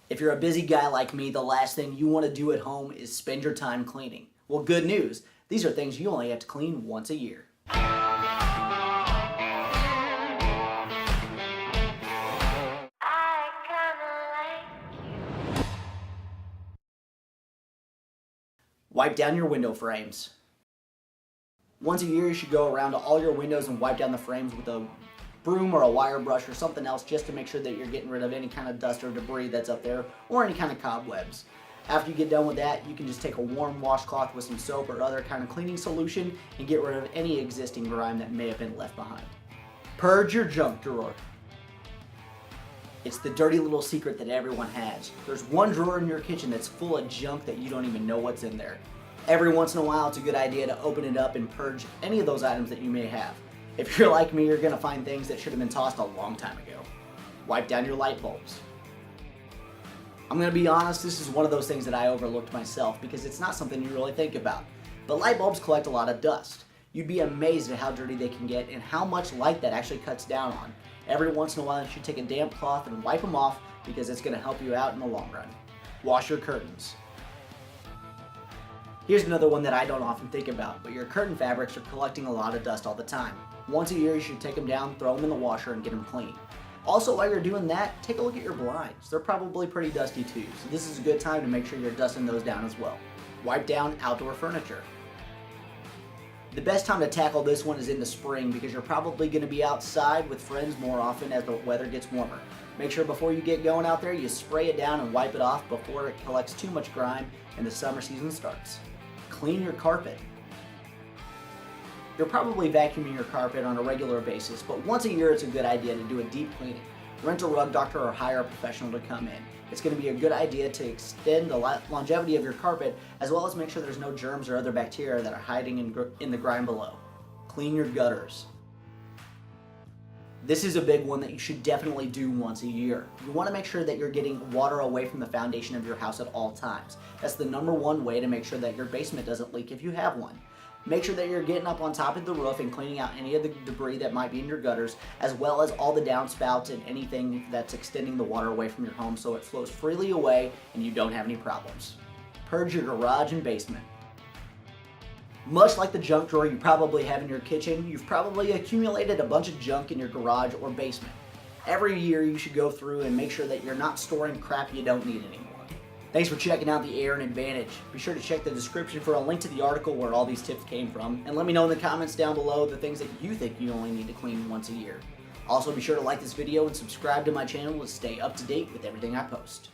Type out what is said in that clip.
If you're a busy guy like me, the last thing you want to do at home is spend your time cleaning. Well, good news. These are things you only have to clean once a year. Wipe down your window frames. Once a year, you should go around to all your windows and wipe down the frames with a broom or a wire brush or something else, just to make sure that you're getting rid of any kind of dust or debris that's up there or any kind of cobwebs. After you get done with that, you can just take a warm washcloth with some soap or other kind of cleaning solution and get rid of any existing grime that may have been left behind. Purge your junk drawer. It's the dirty little secret that everyone has. There's one drawer in your kitchen that's full of junk that you don't even know what's in there. Every once in a while, it's a good idea to open it up and purge any of those items that you may have. If you're like me, you're going to find things that should have been tossed a long time ago. Wipe down your light bulbs. I'm going to be honest, this is one of those things that I overlooked myself because it's not something you really think about. But light bulbs collect a lot of dust. You'd be amazed at how dirty they can get and how much light that actually cuts down on. Every once in a while, you should take a damp cloth and wipe them off because it's going to help you out in the long run. Wash your curtains. Here's another one that I don't often think about, but your curtain fabrics are collecting a lot of dust all the time. Once a year, you should take them down, throw them in the washer, and get them clean. Also, while you're doing that, take a look at your blinds. They're probably pretty dusty too, so this is a good time to make sure you're dusting those down as well. Wipe down outdoor furniture. The best time to tackle this one is in the spring because you're probably going to be outside with friends more often as the weather gets warmer. Make sure before you get going out there, you spray it down and wipe it off before it collects too much grime and the summer season starts. Clean your carpet. You're probably vacuuming your carpet on a regular basis, but once a year it's a good idea to do a deep cleaning. Rent a rug doctor or hire a professional to come in. It's going to be a good idea to extend the longevity of your carpet as well as make sure there's no germs or other bacteria that are hiding in the grime below. Clean your gutters. This is a big one that you should definitely do once a year. You want to make sure that you're getting water away from the foundation of your house at all times. That's the #1 way to make sure that your basement doesn't leak if you have one. Make sure that you're getting up on top of the roof and cleaning out any of the debris that might be in your gutters, as well as all the downspouts and anything that's extending the water away from your home so it flows freely away and you don't have any problems. Purge your garage and basement. Much like the junk drawer you probably have in your kitchen, you've probably accumulated a bunch of junk in your garage or basement. Every year you should go through and make sure that you're not storing crap you don't need anymore. Thanks for checking out the Aaron Advantage. Be sure to check the description for a link to the article where all these tips came from, and let me know in the comments down below the things that you think you only need to clean once a year. Also, be sure to like this video and subscribe to my channel to stay up to date with everything I post.